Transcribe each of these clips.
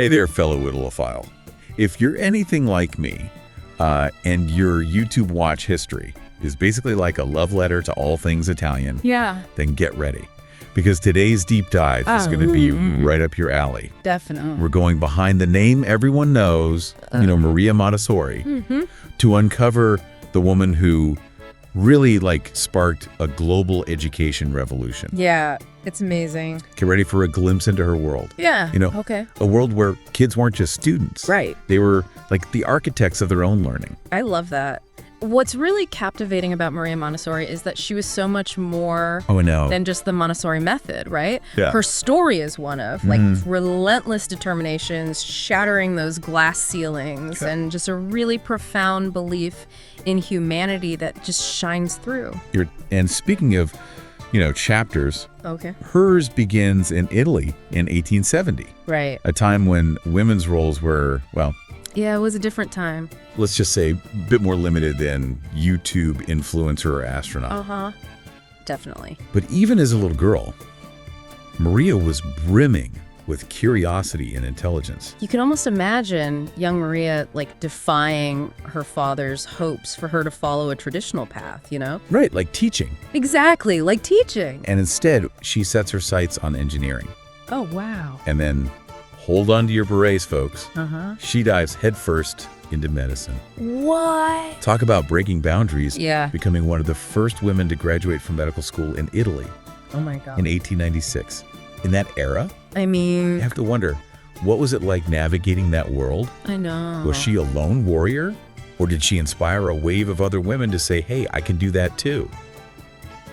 Hey there, fellow Whittleophile. If you're anything like me, and your YouTube watch history is basically like a love letter to all things Italian, then get ready. Because today's deep dive is going to be right up your alley. Definitely. We're going behind the name everyone knows, Maria Montessori, to uncover the woman who really sparked a global education revolution. Yeah, it's amazing. Get ready for a glimpse into her world. Yeah, okay. A world where kids weren't just students. Right. They were like the architects of their own learning. I love that. What's really captivating about Maria Montessori is that she was so much more than just the Montessori method, right? Yeah. Her story is one of relentless determinations, shattering those glass ceilings, and just a really profound belief in humanity that just shines through. And speaking of, chapters, hers begins in Italy in 1870. Right. A time when women's roles were, yeah, it was a different time. Let's just say a bit more limited than YouTube influencer or astronaut. Definitely. But even as a little girl, Maria was brimming with curiosity and intelligence. You can almost imagine young Maria defying her father's hopes for her to follow a traditional path, Right, like teaching. Exactly, like teaching. And instead, she sets her sights on engineering. Oh, wow. And then, hold on to your berets, folks. She dives headfirst into medicine. What? Talk about breaking boundaries. Yeah. Becoming one of the first women to graduate from medical school in Italy. Oh my God. In 1896. In that era, I mean, you have to wonder, what was it like navigating that world? I know. Was she a lone warrior? Or did she inspire a wave of other women to say, hey, I can do that too?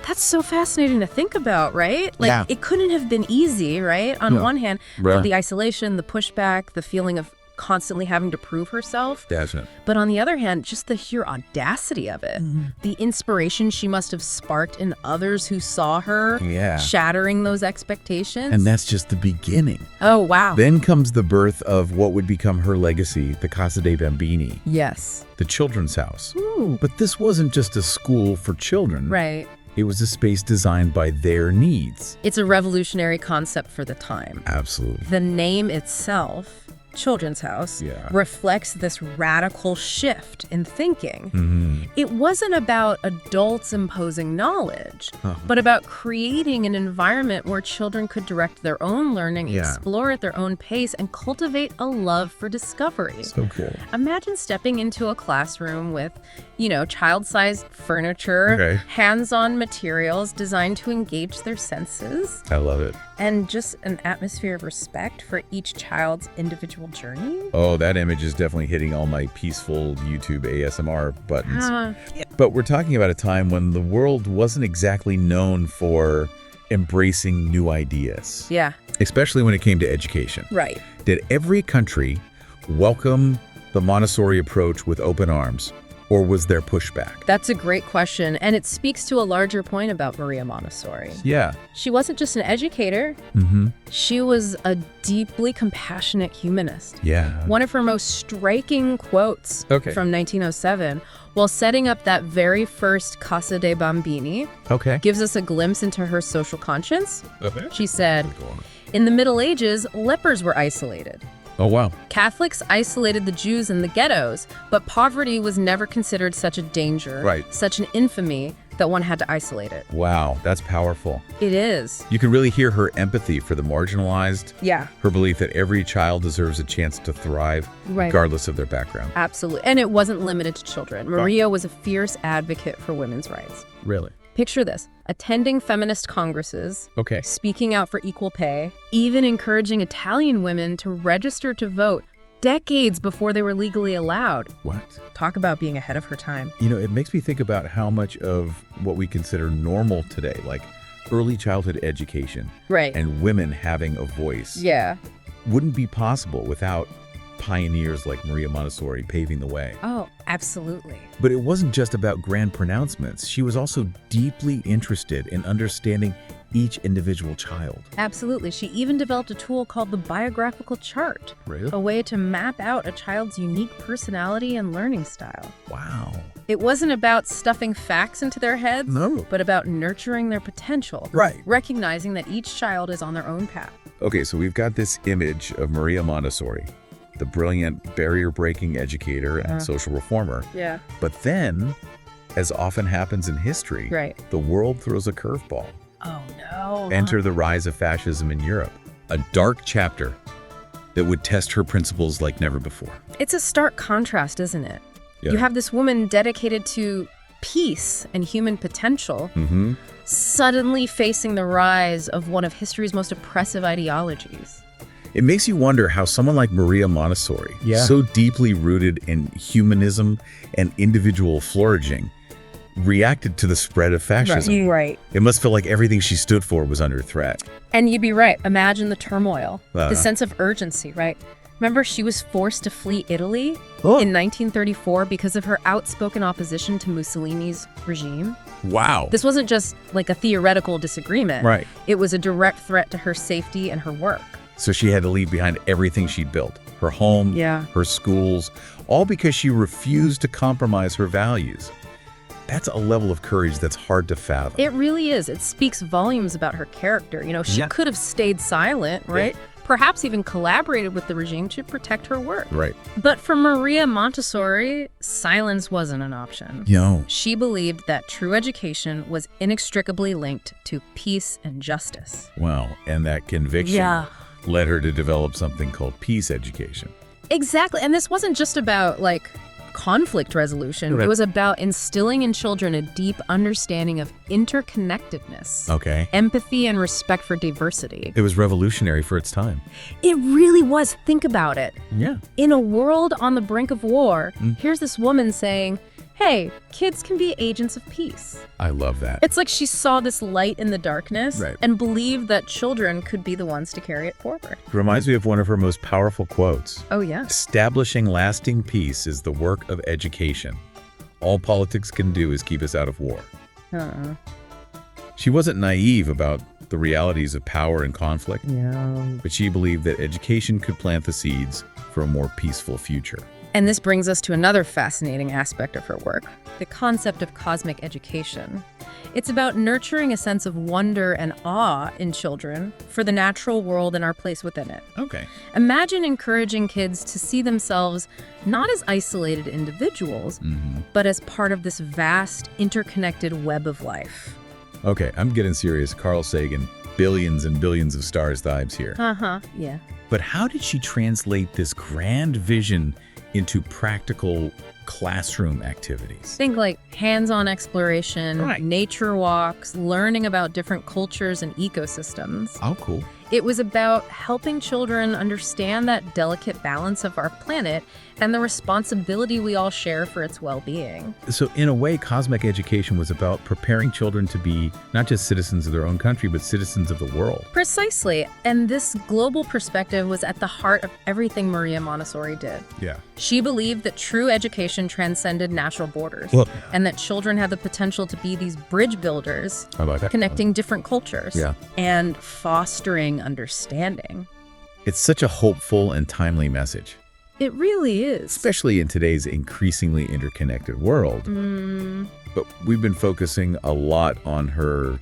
That's so fascinating to think about, right? It couldn't have been easy, right? On one hand, the isolation, the pushback, the feeling of constantly having to prove herself. Definitely. But on the other hand, just the sheer audacity of it. The inspiration she must have sparked in others who saw her shattering those expectations. And that's just the beginning. Oh, wow. Then comes the birth of what would become her legacy, the Casa dei Bambini. Yes. The children's house. Ooh. But this wasn't just a school for children. Right. It was a space designed by their needs. It's a revolutionary concept for the time. Absolutely. The name itself, Children's House, reflects this radical shift in thinking. It wasn't about adults imposing knowledge, but about creating an environment where children could direct their own learning, explore at their own pace, and cultivate a love for discovery. So cool. Imagine stepping into a classroom with, child-sized furniture, hands-on materials designed to engage their senses. I love it. And just an atmosphere of respect for each child's individual journey. Oh, that image is definitely hitting all my peaceful YouTube ASMR buttons. But we're talking about a time when the world wasn't exactly known for embracing new ideas. Yeah. Especially when it came to education. Right. Did every country welcome the Montessori approach with open arms? Or was there pushback? That's a great question, and it speaks to a larger point about Maria Montessori. Yeah. She wasn't just an educator. She was a deeply compassionate humanist. Yeah. One of her most striking quotes from 1907, while setting up that very first Casa dei Bambini, gives us a glimpse into her social conscience. She said, "In the Middle Ages, lepers were isolated. Oh, wow. Catholics isolated the Jews in the ghettos, but poverty was never considered such a danger, such an infamy, that one had to isolate it." Wow, that's powerful. It is. You can really hear her empathy for the marginalized. Yeah. Her belief that every child deserves a chance to thrive, regardless of their background. Absolutely. And it wasn't limited to children. Maria was a fierce advocate for women's rights. Really? Picture this, attending feminist congresses, speaking out for equal pay, even encouraging Italian women to register to vote decades before they were legally allowed. What? Talk about being ahead of her time. It makes me think about how much of what we consider normal today, like early childhood education and women having a voice, wouldn't be possible without pioneers like Maria Montessori paving the way. Oh, absolutely. But it wasn't just about grand pronouncements. She was also deeply interested in understanding each individual child. Absolutely. She even developed a tool called the biographical chart. Really? A way to map out a child's unique personality and learning style. Wow. It wasn't about stuffing facts into their heads, No. but about nurturing their potential. Right. Recognizing that each child is on their own path. Okay, so we've got this image of Maria Montessori, the brilliant barrier-breaking educator and social reformer. Yeah. But then, as often happens in history, the world throws a curveball. Oh, no. Enter the rise of fascism in Europe, a dark chapter that would test her principles like never before. It's a stark contrast, isn't it? Yeah. You have this woman dedicated to peace and human potential, suddenly facing the rise of one of history's most oppressive ideologies. It makes you wonder how someone like Maria Montessori, so deeply rooted in humanism and individual flourishing, reacted to the spread of fascism. Right. It must feel like everything she stood for was under threat. And you'd be right. Imagine the turmoil, the sense of urgency, right? Remember, she was forced to flee Italy in 1934 because of her outspoken opposition to Mussolini's regime. Wow. This wasn't just like a theoretical disagreement. Right. It was a direct threat to her safety and her work. So she had to leave behind everything she'd built, her home, her schools, all because she refused to compromise her values. That's a level of courage that's hard to fathom. It really is. It speaks volumes about her character. You know, she could have stayed silent, right? Perhaps even collaborated with the regime to protect her work. Right. But for Maria Montessori, silence wasn't an option. No. She believed that true education was inextricably linked to peace and justice. Wow. And that conviction led her to develop something called peace education. Exactly. And this wasn't just about, like, conflict resolution. Right. It was about instilling in children a deep understanding of interconnectedness, empathy, and respect for diversity. It was revolutionary for its time. It really was. Think about it. Yeah. In a world on the brink of war, here's this woman saying, hey, kids can be agents of peace. I love that. It's like she saw this light in the darkness and believed that children could be the ones to carry it forward. It reminds me of one of her most powerful quotes. Oh, yeah. Establishing lasting peace is the work of education. All politics can do is keep us out of war. She wasn't naive about the realities of power and conflict, but she believed that education could plant the seeds for a more peaceful future. And this brings us to another fascinating aspect of her work, the concept of cosmic education. It's about nurturing a sense of wonder and awe in children for the natural world and our place within it. Okay. Imagine encouraging kids to see themselves not as isolated individuals, but as part of this vast, interconnected web of life. Okay, I'm getting serious. Carl Sagan, billions and billions of stars vibes here. Yeah. But how did she translate this grand vision into practical classroom activities? Think like hands-on exploration, nature walks, learning about different cultures and ecosystems. Oh, cool. It was about helping children understand that delicate balance of our planet and the responsibility we all share for its well-being. So in a way, cosmic education was about preparing children to be not just citizens of their own country, but citizens of the world. Precisely. And this global perspective was at the heart of everything Maria Montessori did. Yeah. She believed that true education transcended national borders, and that children had the potential to be these bridge builders, connecting different cultures and fostering understanding. It's such a hopeful and timely message. It really is. Especially in today's increasingly interconnected world. But we've been focusing a lot on her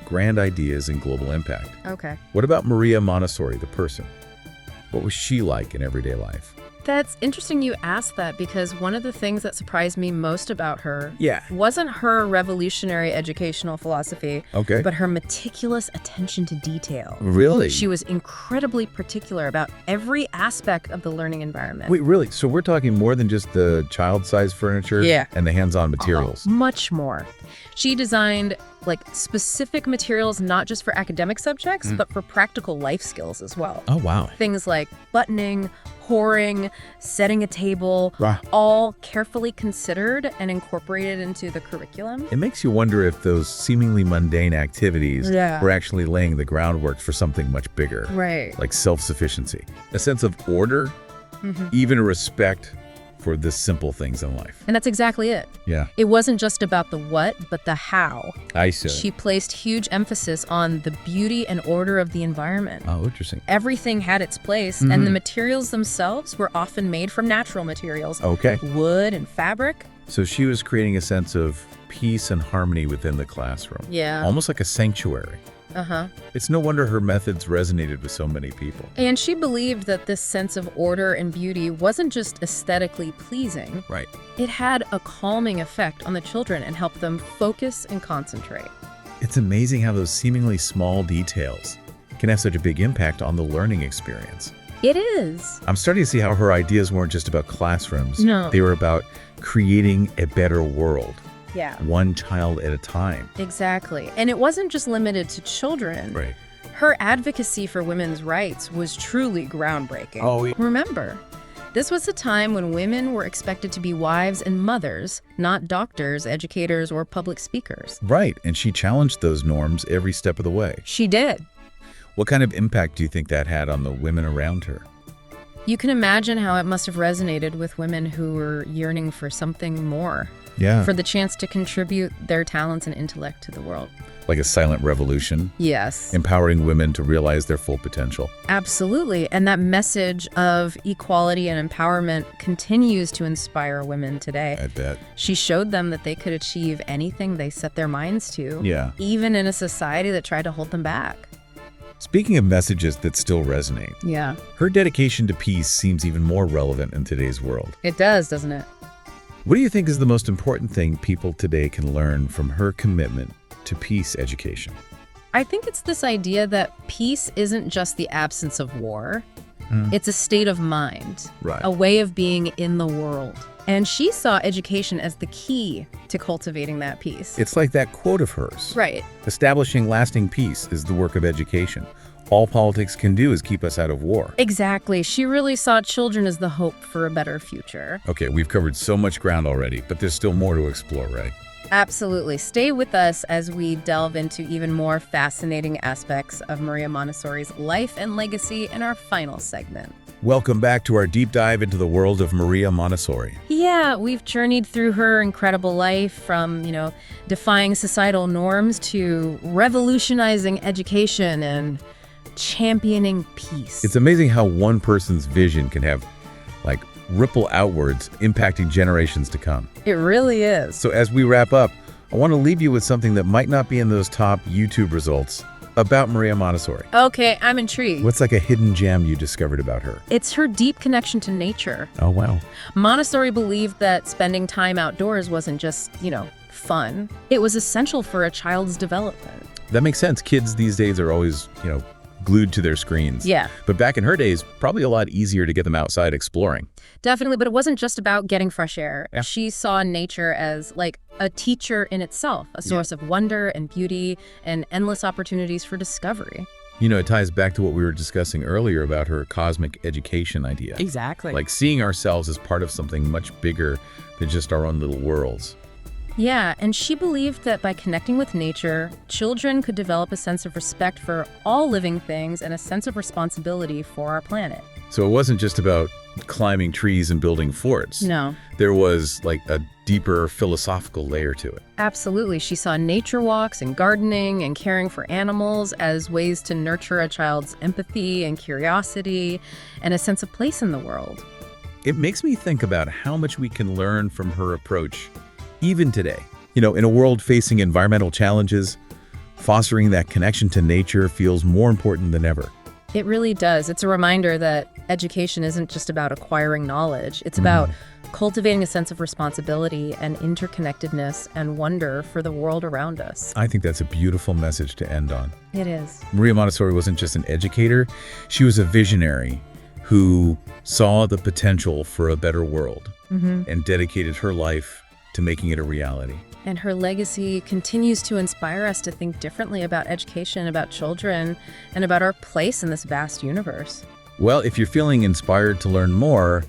grand ideas and global impact. Okay. What about Maria Montessori, the person? What was she like in everyday life? That's interesting you asked that, because one of the things that surprised me most about her Yeah. wasn't her revolutionary educational philosophy, Okay. but her meticulous attention to detail. Really? She was incredibly particular about every aspect of the learning environment. Wait, really? So we're talking more than just the child-sized furniture Yeah. and the hands-on materials? Much more. She designed specific materials not just for academic subjects, but for practical life skills as well. Oh, wow. Things like buttoning, pouring, setting a table, Wow. all carefully considered and incorporated into the curriculum. It makes you wonder if those seemingly mundane activities were actually laying the groundwork for something much bigger. Right. Like self-sufficiency. A sense of order, even a respect for the simple things in life. And that's exactly it. Yeah. It wasn't just about the what, but the how. I see. She placed huge emphasis on the beauty and order of the environment. Oh, interesting. Everything had its place, and the materials themselves were often made from natural materials. Okay. Wood and fabric. So she was creating a sense of peace and harmony within the classroom. Yeah. Almost like a sanctuary. Uh-huh. It's no wonder her methods resonated with so many people. And she believed that this sense of order and beauty wasn't just aesthetically pleasing. Right. It had a calming effect on the children and helped them focus and concentrate. It's amazing how those seemingly small details can have such a big impact on the learning experience. It is. I'm starting to see how her ideas weren't just about classrooms. No. They were about creating a better world. Yeah. One child at a time. Exactly. And it wasn't just limited to children. Right. Her advocacy for women's rights was truly groundbreaking. Oh, yeah. Remember, this was a time when women were expected to be wives and mothers, not doctors, educators, or public speakers. Right. And she challenged those norms every step of the way. She did. What kind of impact do you think that had on the women around her? You can imagine how it must have resonated with women who were yearning for something more. Yeah. For the chance to contribute their talents and intellect to the world. Like a silent revolution? Yes. Empowering women to realize their full potential. Absolutely. And that message of equality and empowerment continues to inspire women today. I bet. She showed them that they could achieve anything they set their minds to. Yeah. Even in a society that tried to hold them back. Speaking of messages that still resonate, Yeah. her dedication to peace seems even more relevant in today's world. It does, doesn't it? What do you think is the most important thing people today can learn from her commitment to peace education? I think it's this idea that peace isn't just the absence of war. It's a state of mind, Right. a way of being in the world. And she saw education as the key to cultivating that peace. It's like that quote of hers. Right. Establishing lasting peace is the work of education. All politics can do is keep us out of war. Exactly. She really saw children as the hope for a better future. Okay, we've covered so much ground already, but there's still more to explore, right? Absolutely. Stay with us as we delve into even more fascinating aspects of Maria Montessori's life and legacy in our final segment. Welcome back to our deep dive into the world of Maria Montessori. Yeah, we've journeyed through her incredible life from, defying societal norms to revolutionizing education and championing peace. It's amazing how one person's vision can have, ripple outwards, impacting generations to come. It really is. So as we wrap up, I want to leave you with something that might not be in those top YouTube results about Maria Montessori. Okay, I'm intrigued. What's like a hidden gem you discovered about her? It's her deep connection to nature. Oh, wow. Montessori believed that spending time outdoors wasn't just, fun. It was essential for a child's development. That makes sense. Kids these days are always, glued to their screens. Yeah. But back in her days, probably a lot easier to get them outside exploring. Definitely, but it wasn't just about getting fresh air. Yeah. She saw nature as like a teacher in itself, a source of wonder and beauty and endless opportunities for discovery. It ties back to what we were discussing earlier about her cosmic education idea. Exactly. Like seeing ourselves as part of something much bigger than just our own little worlds. Yeah, and she believed that by connecting with nature, children could develop a sense of respect for all living things and a sense of responsibility for our planet. So it wasn't just about climbing trees and building forts. No. There was a deeper philosophical layer to it. Absolutely. She saw nature walks and gardening and caring for animals as ways to nurture a child's empathy and curiosity and a sense of place in the world. It makes me think about how much we can learn from her approach even today. In a world facing environmental challenges, fostering that connection to nature feels more important than ever. It really does. It's a reminder that education isn't just about acquiring knowledge. It's about cultivating a sense of responsibility and interconnectedness and wonder for the world around us. I think that's a beautiful message to end on. It is. Maria Montessori wasn't just an educator, she was a visionary who saw the potential for a better world and dedicated her life to making it a reality. And her legacy continues to inspire us to think differently about education, about children, and about our place in this vast universe. Well, if you're feeling inspired to learn more,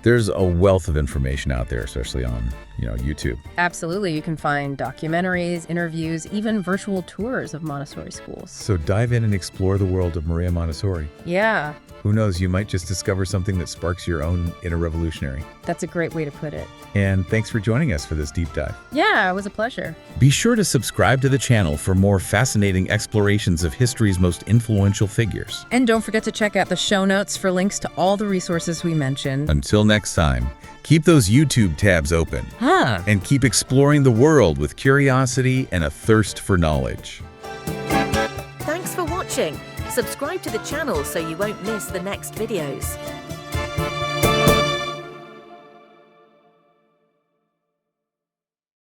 there's a wealth of information out there, especially on YouTube. Absolutely. You can find documentaries, interviews, even virtual tours of Montessori schools. So dive in and explore the world of Maria Montessori. Yeah. Who knows, you might just discover something that sparks your own inner revolutionary. That's a great way to put it. And thanks for joining us for this deep dive. Yeah, it was a pleasure. Be sure to subscribe to the channel for more fascinating explorations of history's most influential figures. And don't forget to check out the show notes for links to all the resources we mentioned. Until next time, keep those YouTube tabs open. And keep exploring the world with curiosity and a thirst for knowledge. Thanks for watching. Subscribe to the channel so you won't miss the next videos.